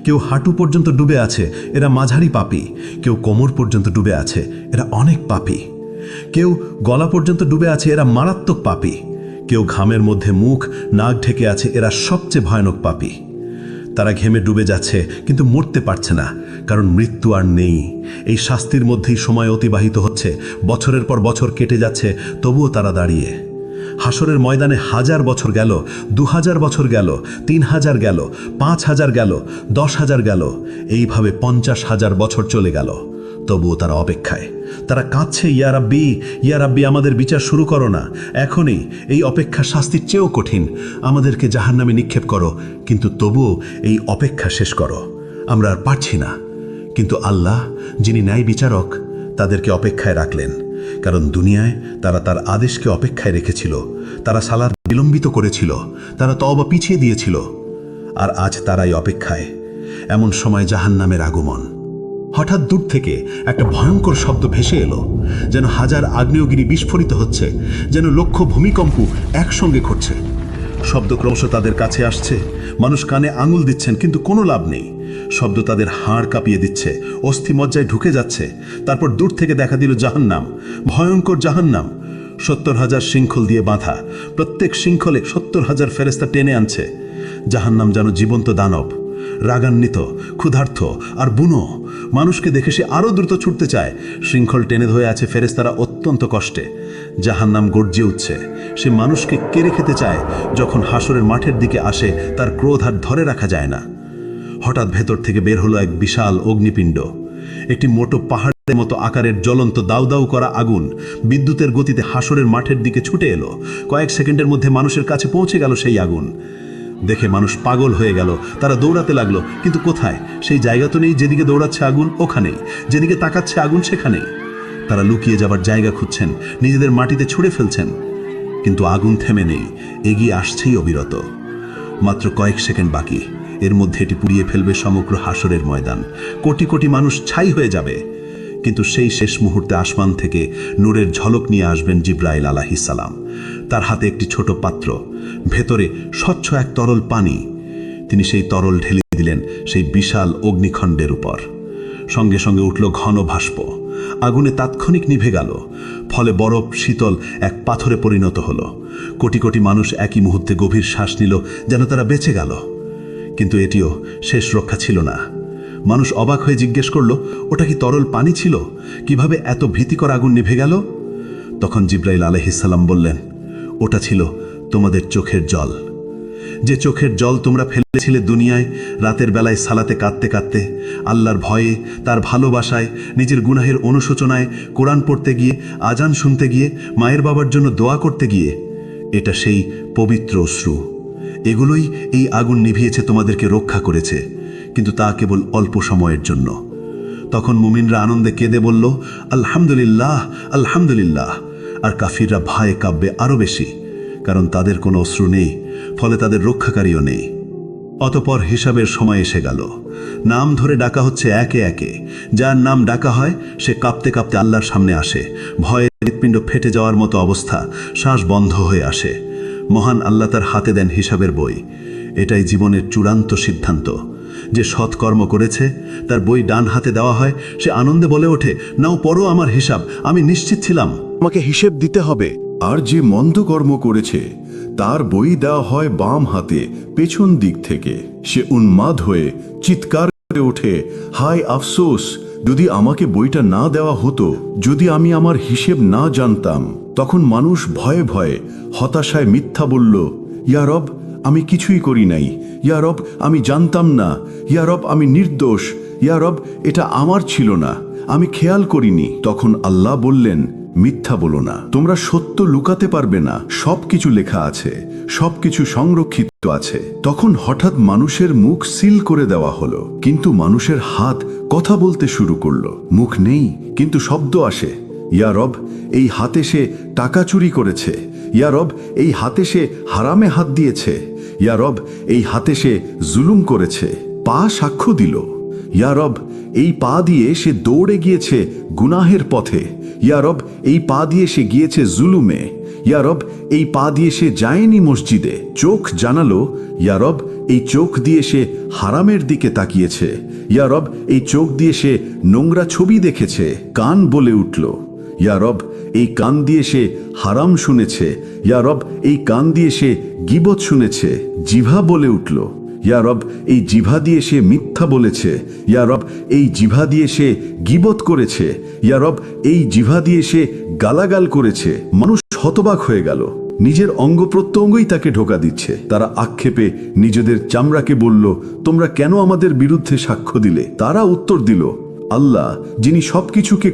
কেউ হাঁটু পর্যন্ত ডুবে আছে, এরা মাঝারি পাপী। কেউ কোমর পর্যন্ত ডুবে আছে, এরা অনেক পাপী। কেউ গলা পর্যন্ত ডুবে আছে, এরা মারাত্মক পাপী। কেউ ঘামের মধ্যে মুখ নাক ঢেকে আছে, এরা সবচেয়ে ভয়ানক পাপী। তারা ঘেমে ডুবে যাচ্ছে কিন্তু মরতে পারছে না, কারণ মৃত্যু আর নেই। এই শাস্তির মধ্যেই সময় অতিবাহিত হচ্ছে, বছরের পর বছর কেটে যাচ্ছে, তবুও তারা দাঁড়িয়ে। হাসরের ময়দানে 1000 বছর গেল, 2000 বছর গেল, 3000 গেল, 5000 গেল, 10,000 গেল, এইভাবে 50,000 বছর চলে গেল। তবুও তারা অপেক্ষায়। তারা কাঁদছে, ইয়া রাব্বি, ইয়া রাব্বি, আমাদের বিচার শুরু করো না এখনই। এই অপেক্ষা শাস্তির চেয়েও কঠিন। আমাদেরকে জাহান্নামে নিক্ষেপ করো, কিন্তু তবুও এই অপেক্ষা শেষ করো। আমরা আর পারছি না। কিন্তু আল্লাহ, যিনি ন্যায় বিচারক, তাদেরকে অপেক্ষায় রাখলেন। কারণ দুনিয়ায় তারা তার আদেশকে অপেক্ষায় রেখেছিল। তারা সালাত বিলম্বিত করেছিল, তারা তওবা পিছিয়ে দিয়েছিল। আর আজ তারাই অপেক্ষায়। এমন সময় জাহান্নামের আগমন। হঠাৎ দূর থেকে একটা ভয়ঙ্কর শব্দ ভেসে এলো, যেন 1000 আগ্নেয়গিরি বিস্ফোরিত হচ্ছে, যেন লক্ষ ভূমিকম্প একসঙ্গে ঘটছে। শব্দ ক্রমশ তাদের কাছে আসছে। মানুষ কানে আঙুল দিচ্ছেন, কিন্তু কোনো লাভ নেই। শব্দ তাদের হাড় কাঁপিয়ে দিচ্ছে, অস্থিমজ্জায় ঢুকে যাচ্ছে। তারপর দূর থেকে দেখা দিল জাহান্নাম, ভয়ঙ্কর জাহান্নাম। 70,000 শৃঙ্খল দিয়ে বাঁধা, প্রত্যেক শৃঙ্খলে 70,000 ফেরেশতা টেনে আনছে। জাহান্নাম যেন জীবন্ত দানব, রাগান্বিত, ক্ষুধার্ত আর বুনো। মানুষকে দেখে সে আরও দ্রুত ছুটতে চায়। শৃঙ্খল টেনে ধরে আছে ফেরেশতারা অত্যন্ত কষ্টে। জাহান্নাম গর্জে উঠছে। সে মানুষকে কেড়ে খেতে চায়। যখন হাসরের মাঠের দিকে আসে, তার ক্রোধ আর ধরে রাখা যায় না। হঠাৎ ভেতর থেকে বের হলো এক বিশাল অগ্নিপিণ্ড। একটি মোটো পাহাড়ের মতো আকারের জ্বলন্ত দাউ দাউ করা আগুন বিদ্যুতের গতিতে হাসরের মাঠের দিকে ছুটে এলো। কয়েক সেকেন্ডের মধ্যে মানুষের কাছে পৌঁছে গেল সেই আগুন। দেখে মানুষ পাগল হয়ে গেল। তারা দৌড়াতে লাগলো, কিন্তু কোথায়? সেই জায়গা তো নেই যেদিকে দৌড়াচ্ছে আগুন, ওখানেই। যেদিকে তাকাচ্ছে আগুন, সেখানেই। তারা লুকিয়ে যাবার জায়গা খুঁজছেন, নিজেদের মাটিতে ছুঁড়ে ফেলছেন, কিন্তু আগুন থেমে নেই, এগিয়ে আসছেই অবিরত। মাত্র কয়েক সেকেন্ড বাকি। এর মধ্যে এটি পুড়িয়ে ফেলবে সমগ্র হাসরের ময়দান। কোটি কোটি মানুষ ছাই হয়ে যাবে। কিন্তু সেই শেষ মুহূর্তে আসমান থেকে নূরের ঝলক নিয়ে আসবেন জিব্রাইল আলাইহিস সালাম। তার হাতে একটি ছোট পাত্র, ভেতরে স্বচ্ছ এক তরল পানি। তিনি সেই তরল ঢেলে দিলেন সেই বিশাল অগ্নিখণ্ডের উপর। সঙ্গে সঙ্গে উঠল ঘন ভাস্প। আগুনে তাৎক্ষণিক নিভে গেল। ফলে বরফ শীতল এক পাথরে পরিণত হলো। কোটি কোটি মানুষ একই মুহূর্তে গভীর শ্বাস নিল, যেন তারা বেঁচে গেল। কিন্তু এটিও শেষ রক্ষা ছিল না। মানুষ অবাক হয়ে জিজ্ঞেস করল, ওটা কি তরল পানি ছিল? কিভাবে এত ভীতিকর আগুন নিভে গেল? তখন জিব্রাইল আলাইহিস সালাম বললেন, ওটা ছিল তোমাদের চোখের জল। যে চোখের জল তোমরা ফেলেছিলে দুনিয়ায়, রাতের বেলায় সালাতে কাঁদতে কাঁদতে, আল্লাহর ভয়ে, তার ভালোবাসায়, নিজের গুনাহের অনুশোচনায়, কোরআন পড়তে গিয়ে, আজান শুনতে গিয়ে, মায়ের বাবার জন্য দোয়া করতে গিয়ে। এটা সেই পবিত্র অশ্রু। এগুলোই এই আগুন নিভিয়েছে, তোমাদেরকে রক্ষা করেছে, কিন্তু তা কেবল অল্প সময়ের জন্য। তখন মুমিনরা আনন্দে কেঁদে বলল, আলহামদুলিল্লাহ, আলহামদুলিল্লাহ। আর কাফিররা ভয়ে কাঁপবে আরও বেশি, কারণ তাদের কোনো অশ্রু নেই, ফলে তাদের রক্ষাকারীও নেই। অতপর হিসাবের সময় এসে গেল। নাম ধরে ডাকা হচ্ছে একে একে। যার নাম ডাকা হয় সে কাঁপতে কাঁপতে আল্লাহর সামনে আসে। ভয়ে হৃৎপিণ্ড ফেটে যাওয়ার মতো অবস্থা, শ্বাস বন্ধ হয়ে আসে। মহান আল্লাহ তার হাতে দেন হিসাবের বই। এটাই জীবনের চূড়ান্ত সিদ্ধান্ত। যে সৎকর্ম করেছে তার বই ডান হাতে দেওয়া হয়, সে আনন্দে বলে ওঠে, নাও পড়ো আমার হিসাব, আমি নিশ্চিত ছিলাম আমাকে হিসেব দিতে হবে। আর যে মন্দ কর্ম করেছে তার বই দেওয়া হয় বাম হাতে, পেছন দিক থেকে। সে উন্মাদ হয়ে চিৎকার করে ওঠে, হায় আফসোস, যদি আমাকে বইটা না দেওয়া হতো, যদি আমি আমার হিসেব না জানতাম। তখন মানুষ ভয়ে ভয়ে হতাশায় মিথ্যা বলল, ইয়া রব, আমি কিছুই করি নাই। ইয়া রব, আমি জানতাম না। ইয়া রব, আমি নির্দোষ। ইয়া রব, এটা আমার ছিল না, আমি খেয়াল করিনি। তখন আল্লাহ বললেন, মিথ্যা বলো না, তোমরা সত্য লুকাতে পারবে না। সবকিছু লেখা আছে, সবকিছু সংরক্ষিত আছে। তখন হঠাৎ মানুষের মুখ সিল করে দেওয়া হলো, কিন্তু মানুষের হাত কথা বলতে শুরু করলো। মুখ নেই, কিন্তু শব্দ আসে। ইয়া রব, এই হাতে সে টাকা চুরি করেছে। ইয়া রব, এই হাতে সে হারামে হাত দিয়েছে। ইয়া রব, এই হাতে সে জুলুম করেছে। পা সাক্ষ্য দিল, ইয়া রব, এই পা দিয়ে সে দৌড়ে গিয়েছে গুনাহের পথে। ইয়া রব, এই পা দিয়ে সে গিয়েছে জুলুমে। ইয়া রব, এই পা দিয়ে সে যায়নি মসজিদে। চোখ জানালো, ইয়া রব, এই চোখ দিয়ে সে হারামের দিকে তাকিয়েছে। ইয়া রব, এই চোখ দিয়ে সে নোংরা ছবি দেখেছে। কান বলে উঠল, ইয়া রব, এই কান দিয়ে সে হারাম শুনেছে। ইয়া রব, এই কান দিয়ে সে গীবত শুনেছে। জিভা বলে উঠল, ইয়া রব, এই জিভা দিয়ে সে মিথ্যা বলেছে। ইয়া রব, এই জিভা দিয়ে সে গীবত করেছে। ইয়া রব, এই জিভা দিয়ে সে গালাগাল করেছে। মানুষ হতবাক হয়ে গেল। নিজের অঙ্গ প্রত্যঙ্গই তাকে ধোঁকা দিচ্ছে। তারা আক্ষেপে নিজেদের চামড়াকে বলল, তোমরা কেন আমাদের বিরুদ্ধে সাক্ষ্য দিলে? তারা উত্তর দিল, আল্লাহ যিনি সবকিছুকে